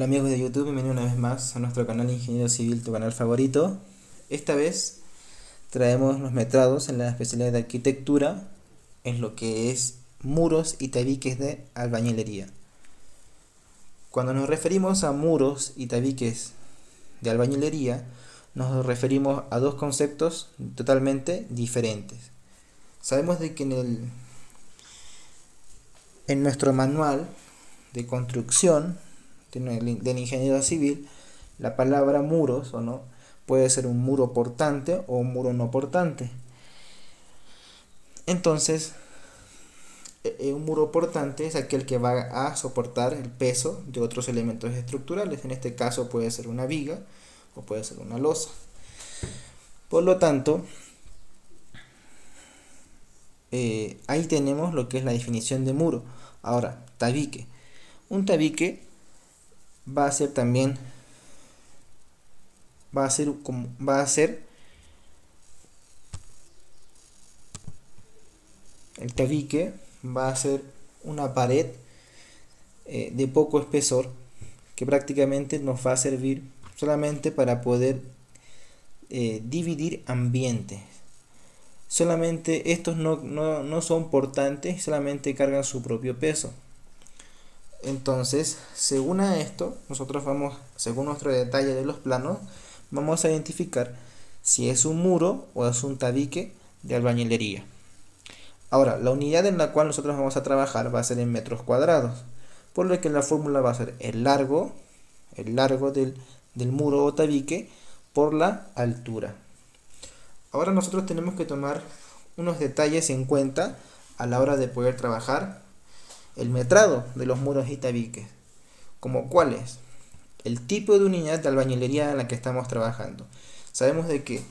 Hola amigos de YouTube, bienvenidos una vez más a nuestro canal Ingeniero Civil, tu canal favorito. Esta vez traemos los metrados en la especialidad de arquitectura en lo que es muros y tabiques de albañilería. Cuando nos referimos a muros y tabiques de albañilería, nos referimos a dos conceptos totalmente diferentes. Sabemos de que en nuestro manual de construcción del ingeniero civil, la palabra muros o no puede ser un muro portante o un muro no portante. Entonces, un muro portante es aquel que va a soportar el peso de otros elementos estructurales. En este caso puede ser una viga o puede ser una losa. Por lo tanto, ahí tenemos lo que es la definición de muro. Ahora, tabique. Un tabique va a ser también va a ser el tabique va a ser una pared de poco espesor que prácticamente nos va a servir solamente para poder dividir ambientes. Solamente estos no son portantes, solamente cargan su propio peso. Entonces, según a esto, nosotros vamos, según nuestro detalle de los planos, vamos a identificar si es un muro o es un tabique de albañilería. Ahora, la unidad en la cual nosotros vamos a trabajar va a ser en metros cuadrados, por lo que la fórmula va a ser el largo del muro o tabique por la altura. Ahora nosotros tenemos que tomar unos detalles en cuenta a la hora de poder trabajar el metrado de los muros y tabiques, como cuáles, el tipo de unidad de albañilería en la que estamos trabajando. Sabemos de que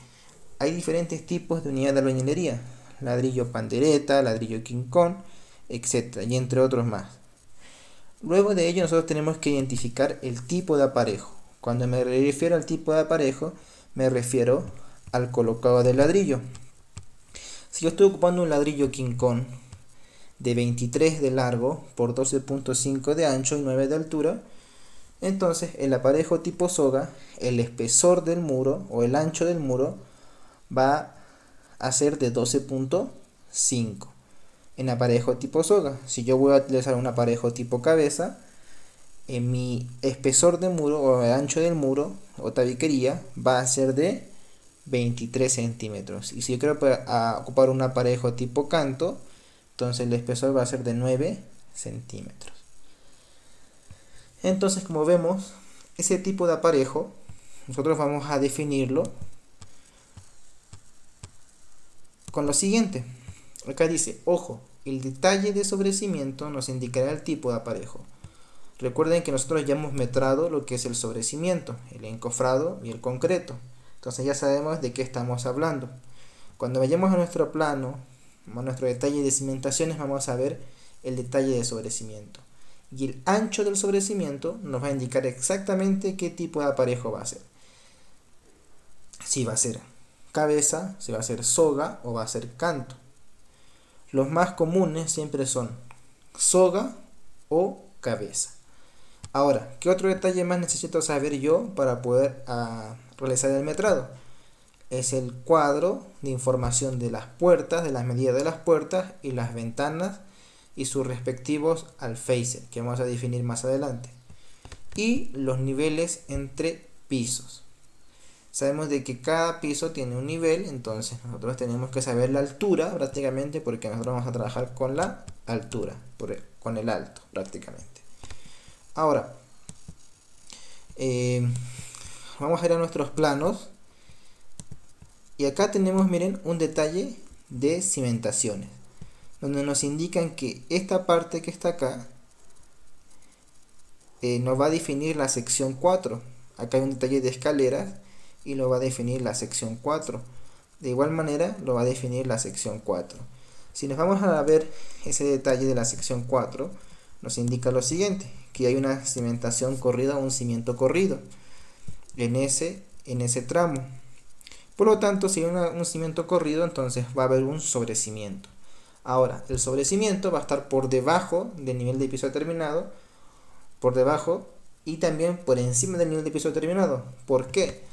hay diferentes tipos de unidad de albañilería: ladrillo pandereta, ladrillo quincón, etc. y entre otros más. Luego de ello nosotros tenemos que identificar el tipo de aparejo. Cuando me refiero al tipo de aparejo, me refiero al colocado del ladrillo. Si yo estoy ocupando un ladrillo quincón de 23 de largo por 12.5 de ancho y 9 de altura, entonces el aparejo tipo soga, el espesor del muro o el ancho del muro va a ser de 12.5 en aparejo tipo soga. Si yo voy a utilizar un aparejo tipo cabeza, en mi espesor de muro o el ancho del muro o tabiquería va a ser de 23 centímetros. Y si yo quiero ocupar un aparejo tipo canto, entonces el espesor va a ser de 9 centímetros. Entonces, como vemos, ese tipo de aparejo nosotros vamos a definirlo con lo siguiente. Acá dice, ojo, el detalle de sobrecimiento nos indicará el tipo de aparejo. Recuerden que nosotros ya hemos metrado lo que es el sobrecimiento, el encofrado y el concreto. Entonces ya sabemos de qué estamos hablando. Cuando vayamos a nuestro plano, a nuestro detalle de cimentaciones, vamos a ver el detalle de sobrecimiento. Y el ancho del sobrecimiento nos va a indicar exactamente qué tipo de aparejo va a ser. Si va a ser cabeza, si va a ser soga o va a ser canto. Los más comunes siempre son soga o cabeza. Ahora, ¿qué otro detalle más necesito saber yo para poder realizar el metrado? Es el cuadro de información de las puertas, de las medidas de las puertas y las ventanas y sus respectivos alféices, que vamos a definir más adelante. Y los niveles entre pisos. Sabemos de que cada piso tiene un nivel, entonces nosotros tenemos que saber la altura prácticamente, porque nosotros vamos a trabajar con la altura, con el alto prácticamente. Ahora, vamos a ir a nuestros planos. Y acá tenemos, miren, un detalle de cimentaciones, donde nos indican que esta parte que está acá nos va a definir la sección 4. Acá hay un detalle de escaleras y lo va a definir la sección 4. De igual manera lo va a definir la sección 4. Si nos vamos a ver ese detalle de la sección 4, nos indica lo siguiente, que hay una cimentación corrida o un cimiento corrido en ese tramo. Por lo tanto, si hay un cimiento corrido, entonces va a haber un sobrecimiento. Ahora, el sobrecimiento va a estar por debajo del nivel de piso determinado, por debajo y también por encima del nivel de piso terminado. ¿Por qué?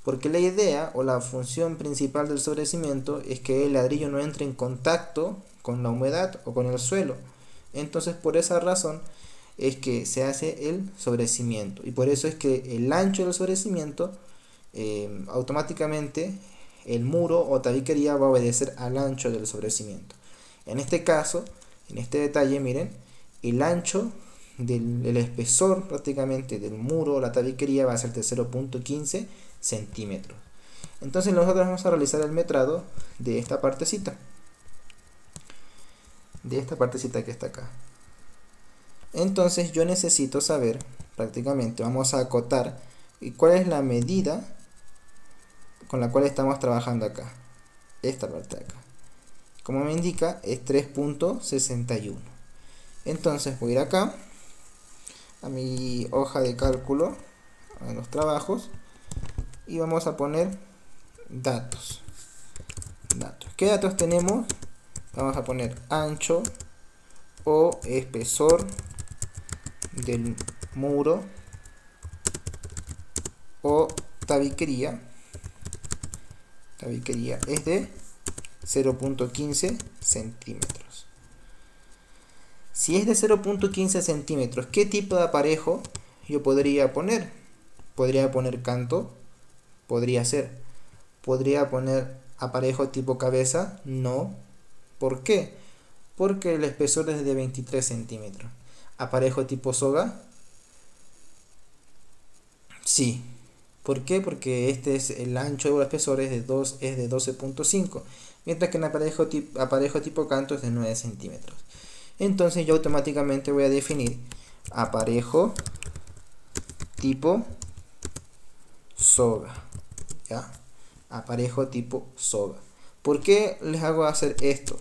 Porque la idea o la función principal del sobrecimiento es que el ladrillo no entre en contacto con la humedad o con el suelo. Entonces, por esa razón es que se hace el sobrecimiento, y por eso es que el ancho del sobrecimiento automáticamente el muro o tabiquería va a obedecer al ancho del sobrecimiento. En este caso, en este detalle, miren, el ancho del espesor prácticamente del muro o la tabiquería va a ser de 0.15 centímetros. Entonces nosotros vamos a realizar el metrado de esta partecita que está acá. Entonces yo necesito saber, prácticamente vamos a acotar cuál es la medida con la cual estamos trabajando acá, esta parte de acá. Como me indica, es 3.61. entonces voy a ir acá a mi hoja de cálculo, a los trabajos, y vamos a poner datos. ¿Qué datos tenemos? Vamos a poner ancho o espesor del muro o tabiquería es de 0.15 centímetros. Si es de 0.15 centímetros, ¿qué tipo de aparejo yo podría poner? ¿Podría poner canto? Podría ser. ¿Podría poner aparejo tipo cabeza? No. ¿Por qué? Porque el espesor es de 23 centímetros. ¿Aparejo tipo soga? Sí. ¿Por qué? Porque este es el ancho del espesor es de 12.5, mientras que el aparejo tipo canto es de 9 centímetros. Entonces yo automáticamente voy a definir aparejo tipo soga. ¿Ya? Aparejo tipo soga. ¿Por qué les hago hacer esto?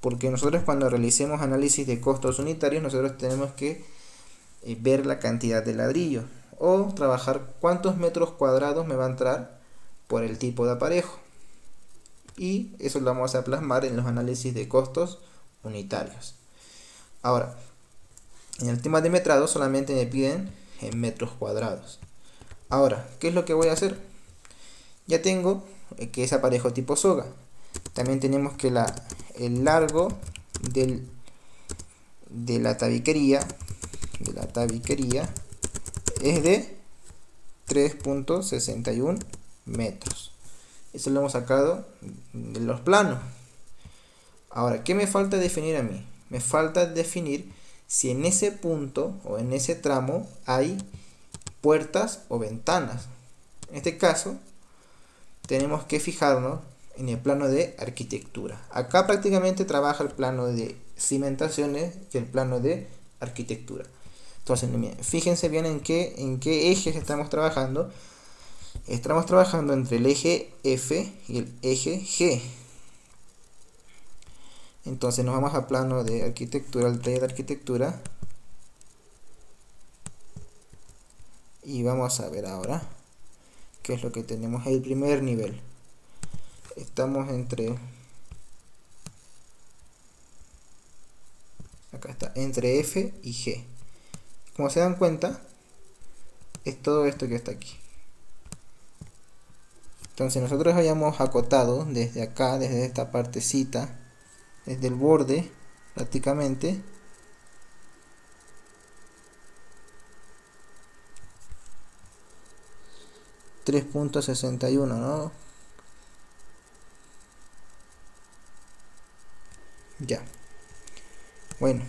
Porque nosotros cuando realicemos análisis de costos unitarios, nosotros tenemos que ver la cantidad de ladrillo o trabajar cuántos metros cuadrados me va a entrar por el tipo de aparejo, y eso lo vamos a plasmar en los análisis de costos unitarios. Ahora, en el tema de metrado solamente me piden en metros cuadrados. Ahora, ¿qué es lo que voy a hacer? Ya tengo que es aparejo tipo soga. También tenemos que el largo de la tabiquería es de 3.61 metros. Eso lo hemos sacado de los planos. Ahora, ¿qué me falta definir a mí? Me falta definir si en ese punto o en ese tramo hay puertas o ventanas. En este caso, tenemos que fijarnos en el plano de arquitectura. Acá prácticamente trabaja el plano de cimentaciones y el plano de arquitectura. Entonces, fíjense bien en qué ejes estamos trabajando. Estamos trabajando entre el eje F y el eje G. Entonces nos vamos a plano de arquitectura, al taller de arquitectura, y vamos a ver ahora qué es lo que tenemos. El primer nivel, estamos entre, acá está, entre F y G. Como se dan cuenta, es todo esto que está aquí. Entonces nosotros hayamos acotado desde acá, desde esta partecita, desde el borde prácticamente, $3.61, ¿no? Ya. Bueno,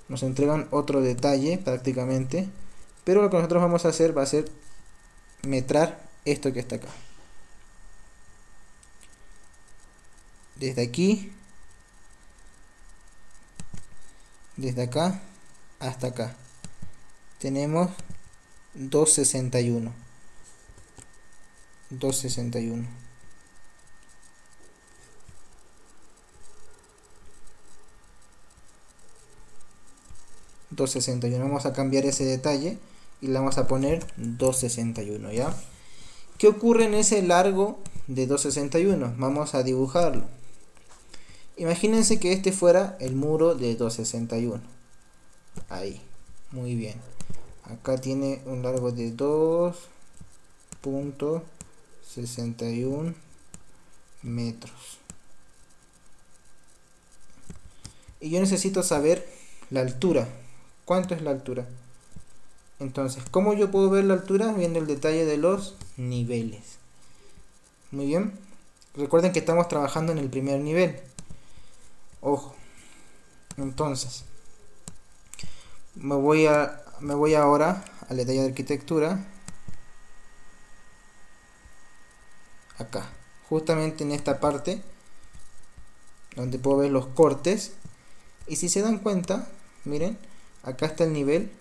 nos entregan otro detalle prácticamente, pero lo que nosotros vamos a hacer va a ser metrar esto que está acá. Desde aquí, desde acá hasta acá, tenemos 261. 261. Vamos a cambiar ese detalle y le vamos a poner 261, ¿ya? ¿Qué ocurre en ese largo de 261? Vamos a dibujarlo. Imagínense que este fuera el muro de 261. Ahí, muy bien. acá tiene un largo de 2.61 metros. Y yo necesito saber la altura. ¿Cuánto es la altura? Entonces, ¿cómo yo puedo ver la altura? Viendo el detalle de los niveles. Muy bien. Recuerden que estamos trabajando en el primer nivel. Ojo. Entonces, me voy ahora al detalle de arquitectura. Acá. Justamente en esta parte donde puedo ver los cortes. Y si se dan cuenta, miren, acá está el nivel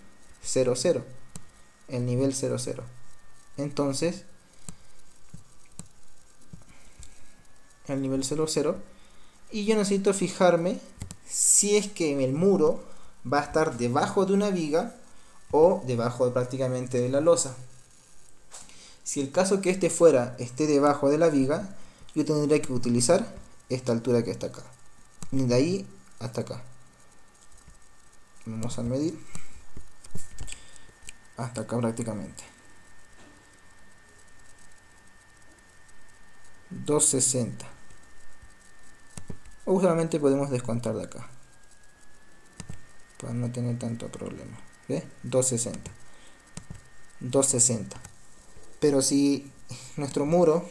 00. El nivel 00. Entonces, el nivel 00. Y yo necesito fijarme si es que el muro va a estar debajo de una viga o debajo prácticamente de la losa. Si el caso que este fuera esté debajo de la viga, yo tendría que utilizar esta altura que está acá. Y de ahí hasta acá. Vamos a medir hasta acá prácticamente. 260. O usualmente podemos descontar de acá para no tener tanto problema. ¿Ve? 260. 260. Pero si nuestro muro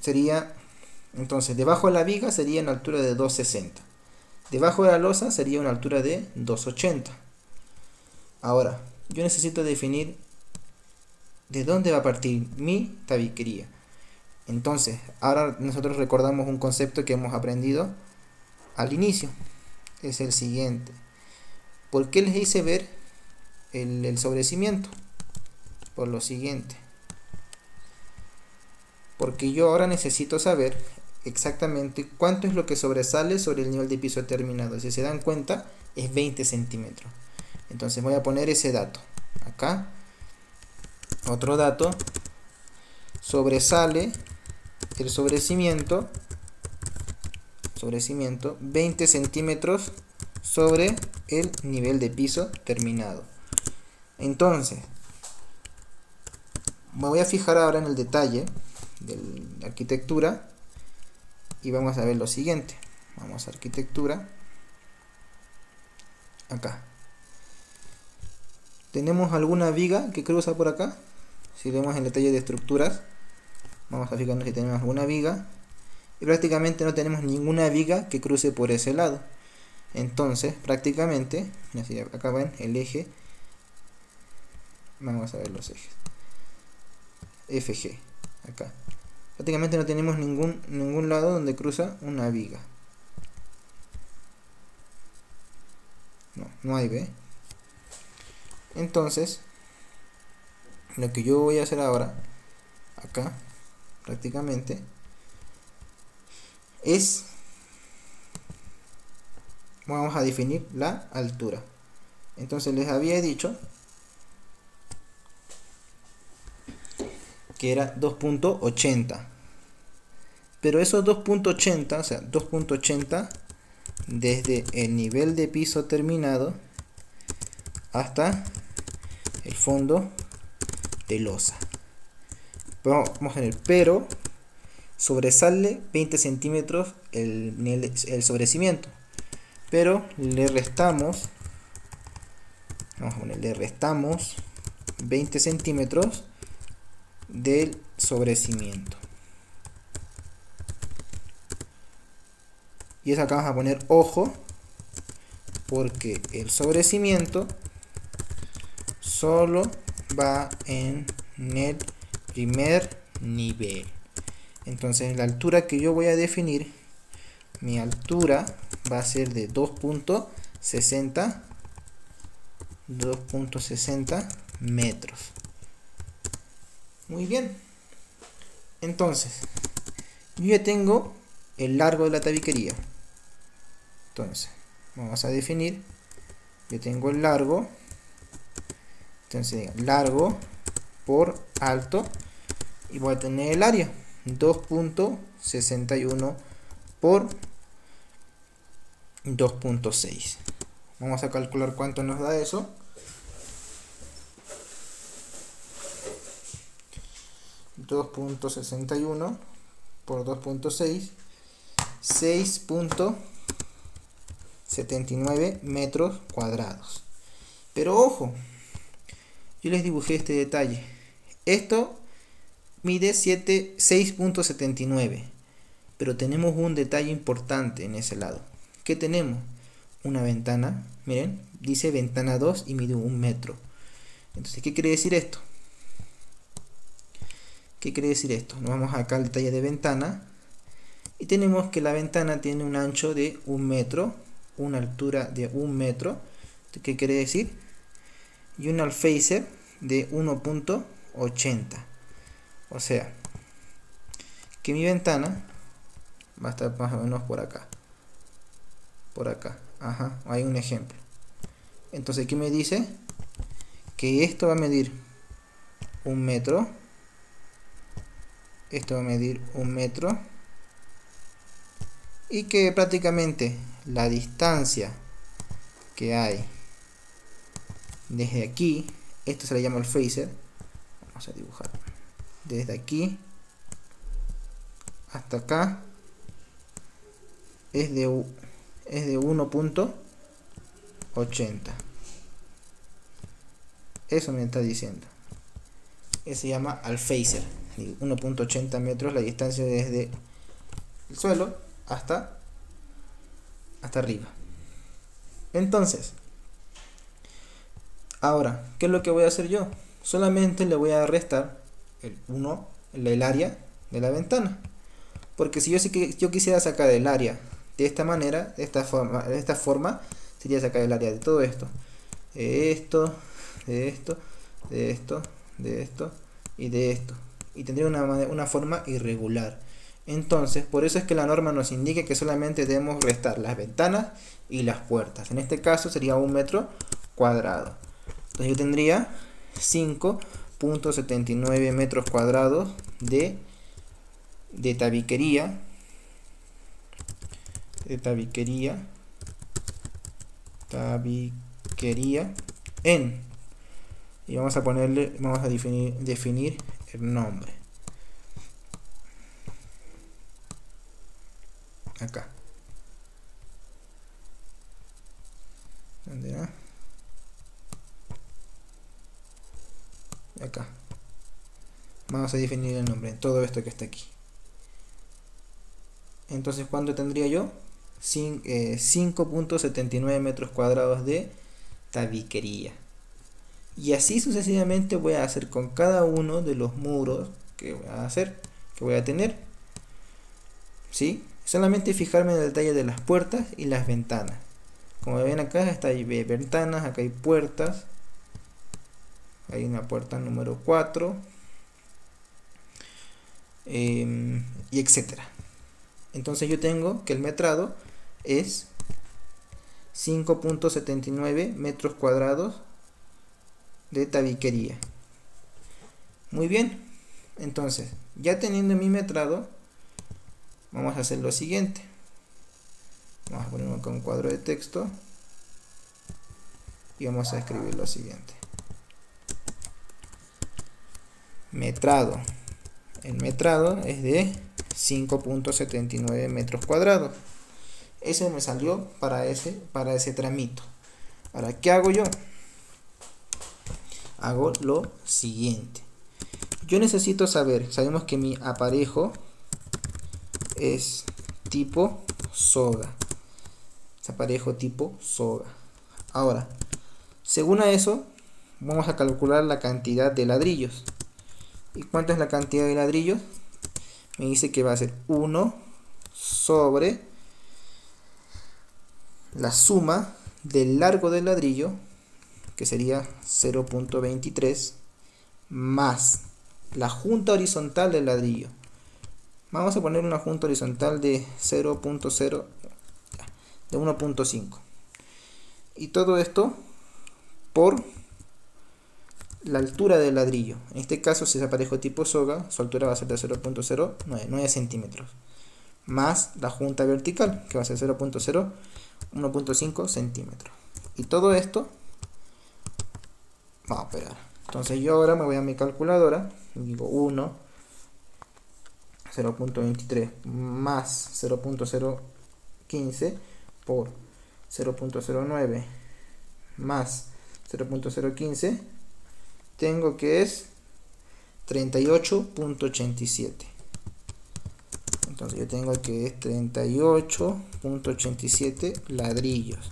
sería, entonces debajo de la viga sería una altura de 260. Debajo de la losa sería una altura de 280. Ahora, yo necesito definir de dónde va a partir mi tabiquería. Entonces, ahora nosotros recordamos un concepto que hemos aprendido al inicio. Es el siguiente. ¿Por qué les hice ver el sobrecimiento? Por lo siguiente. Porque yo ahora necesito saber exactamente cuánto es lo que sobresale sobre el nivel de piso terminado. Si se dan cuenta, es 20 centímetros. Entonces voy a poner ese dato. Acá, otro dato. Sobresale el sobrecimiento 20 centímetros sobre el nivel de piso terminado. Entonces, me voy a fijar ahora en el detalle de la arquitectura y vamos a ver lo siguiente. Vamos a arquitectura. Acá. ¿Tenemos alguna viga que cruza por acá? Si vemos el detalle de estructuras, vamos a fijarnos si tenemos alguna viga. Y prácticamente no tenemos ninguna viga que cruce por ese lado. Entonces, prácticamente, acá ven el eje. Vamos a ver los ejes. FG. Acá. Prácticamente no tenemos ningún lado donde cruza una viga. No hay, ¿ve? Entonces, lo que yo voy a hacer ahora, acá, prácticamente, es, vamos a definir la altura. Entonces les había dicho que era 2.80, pero esos 2.80, o sea, 2.80 desde el nivel de piso terminado hasta el fondo de losa. Vamos a tener, pero sobresale 20 centímetros el sobrecimiento, pero le restamos, vamos a poner, le restamos 20 centímetros del sobrecimiento. Y eso acá vamos a poner ojo, porque el sobrecimiento solo va en el primer nivel. Entonces la altura que yo voy a definir, mi altura va a ser de 2.60 metros. Muy bien. Entonces, yo ya tengo el largo de la tabiquería. Entonces, vamos a definir. Yo tengo el largo. Entonces, largo por alto. Y voy a tener el área. 2.61 por 2.6. Vamos a calcular cuánto nos da eso. .61 por 2.6, 6.79 metros cuadrados. Pero ojo, yo les dibujé este detalle. Esto mide 6.79, pero tenemos un detalle importante en ese lado. ¿Qué tenemos? Una ventana, miren, dice ventana 2 y mide 1 metro. Entonces, ¿qué quiere decir esto? ¿Qué quiere decir esto? Nos vamos acá al detalle de ventana y tenemos que la ventana tiene un ancho de 1 metro, una altura de 1 metro. ¿Qué quiere decir? Y un alféizar de 1.80. O sea, que mi ventana va a estar más o menos por acá. Por acá. Ajá, hay un ejemplo. Entonces, ¿qué me dice? Que esto va a medir 1 metro. Esto va a medir 1 metro. Y que prácticamente la distancia que hay desde aquí, esto se le llama el phaser. Vamos a dibujar. Desde aquí hasta acá es de 1.80. Eso me está diciendo. Eso se llama alféizar. 1.80 metros la distancia desde el suelo hasta arriba. Entonces, ahora, ¿qué es lo que voy a hacer yo? Solamente le voy a restar el área de la ventana. Porque si yo quisiera sacar el área de esta manera, de esta forma, sería sacar el área de todo esto. De esto y de esto. Y tendría una forma irregular. Entonces, por eso es que la norma nos indica que solamente debemos restar las ventanas y las puertas. En este caso sería 1 metro cuadrado. Entonces yo tendría 5.79 metros cuadrados de tabiquería. Y vamos a definir el nombre. Acá. ¿Dónde va? Acá. Vamos a definir el nombre, todo esto que está aquí. Entonces, ¿cuánto tendría yo? 5.79 metros cuadrados de tabiquería. Y así sucesivamente voy a hacer con cada uno de los muros que voy a tener. ¿Sí? Solamente fijarme en el detalle de las puertas y las ventanas. Como ven acá, hay ventanas, acá hay puertas. Hay una puerta número 4. Y etcétera. Entonces yo tengo que el metrado es 5.79 metros cuadrados de tabiquería. Muy bien. Entonces, ya teniendo mi metrado, vamos a hacer lo siguiente. Vamos a poner acá un cuadro de texto y vamos a escribir lo siguiente. Metrado. El metrado es de 5.79 metros cuadrados. Eso me salió para ese tramito. Ahora, ¿qué hago yo? Hago lo siguiente. Yo necesito saber, sabemos que mi aparejo es tipo soga. Es aparejo tipo soga. Ahora, según a eso, vamos a calcular la cantidad de ladrillos. ¿Y cuánto es la cantidad de ladrillos? Me dice que va a ser 1 sobre la suma del largo del ladrillo, que sería 0.23, más la junta horizontal del ladrillo. Vamos a poner una junta horizontal de 0.0, de 1.5. Y todo esto por la altura del ladrillo. En este caso, si es aparejo tipo soga, su altura va a ser de 0.09 centímetros. Más la junta vertical, que va a ser 1.5 centímetros. y todo esto va a operar. Entonces yo ahora me voy a mi calculadora y digo 1, 0.23 más 0.015 por 0.09 más 0.015, tengo que es 38.87. Entonces yo tengo que es 38.87 ladrillos.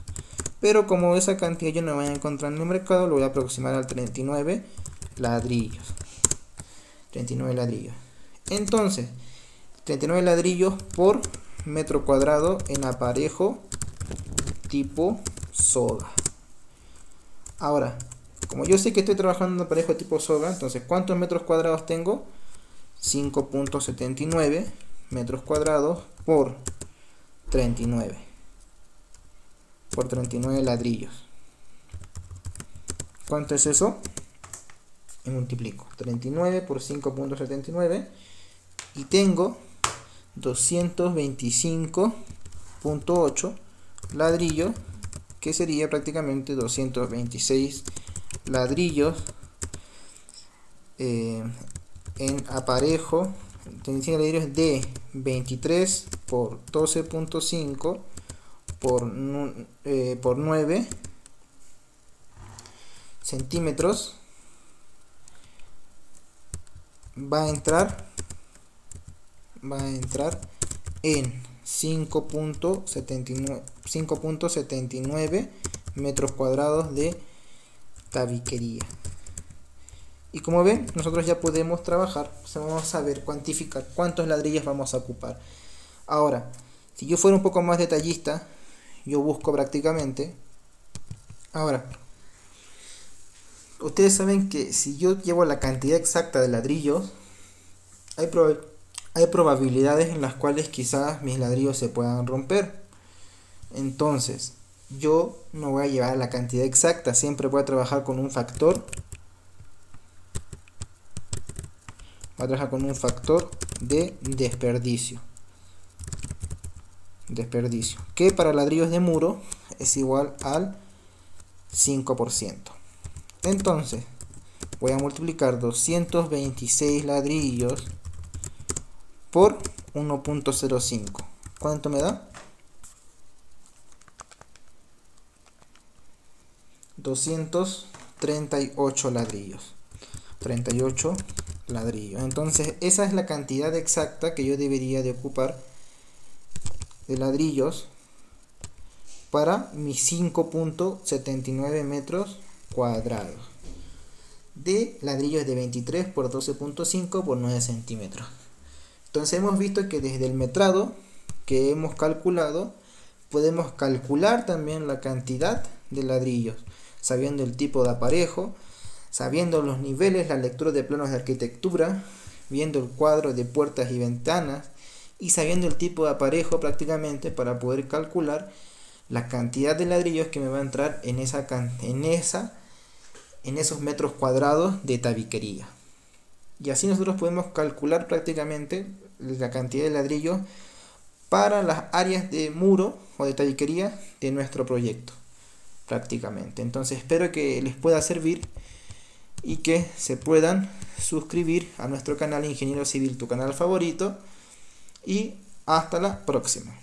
Pero como esa cantidad yo no voy a encontrar en el mercado, lo voy a aproximar al 39 ladrillos. 39 ladrillos. Entonces, 39 ladrillos por metro cuadrado en aparejo tipo soga. Ahora, como yo sé que estoy trabajando en aparejo tipo soga, entonces ¿cuántos metros cuadrados tengo? 5.79 metros cuadrados por 39 ladrillos. ¿Cuánto es eso? Y multiplico 39 por 5.79 y tengo 225.8 ladrillos, que sería prácticamente 226 ladrillos en aparejo ladrillos de 23 por 12.5 por 9 centímetros. Va a entrar en 5.79 metros cuadrados de tabiquería. Y como ven, nosotros ya podemos trabajar, vamos a saber cuantificar cuántos ladrillos vamos a ocupar. Ahora, si yo fuera un poco más detallista, yo busco prácticamente. Ahora, ustedes saben que si yo llevo la cantidad exacta de ladrillos, hay probabilidades en las cuales quizás mis ladrillos se puedan romper. Entonces, yo no voy a llevar la cantidad exacta, siempre voy a trabajar con un factor. Voy a trabajar con un factor de desperdicio. Que para ladrillos de muro es igual al 5%. Entonces, voy a multiplicar 226 ladrillos por 1.05. ¿Cuánto me da? 238 ladrillos. 38 ladrillos. Entonces, esa es la cantidad exacta que yo debería de ocupar de ladrillos para mis 5.79 metros cuadrados de ladrillos de 23 por 12.5 por 9 centímetros. Entonces hemos visto que desde el metrado que hemos calculado, podemos calcular también la cantidad de ladrillos, sabiendo el tipo de aparejo, sabiendo los niveles, la lectura de planos de arquitectura, viendo el cuadro de puertas y ventanas y sabiendo el tipo de aparejo prácticamente para poder calcular la cantidad de ladrillos que me va a entrar en esos metros cuadrados de tabiquería. Y así nosotros podemos calcular prácticamente la cantidad de ladrillos para las áreas de muro o de tabiquería de nuestro proyecto prácticamente. Entonces espero que les pueda servir y que se puedan suscribir a nuestro canal Ingeniero Civil, tu canal favorito, y hasta la próxima.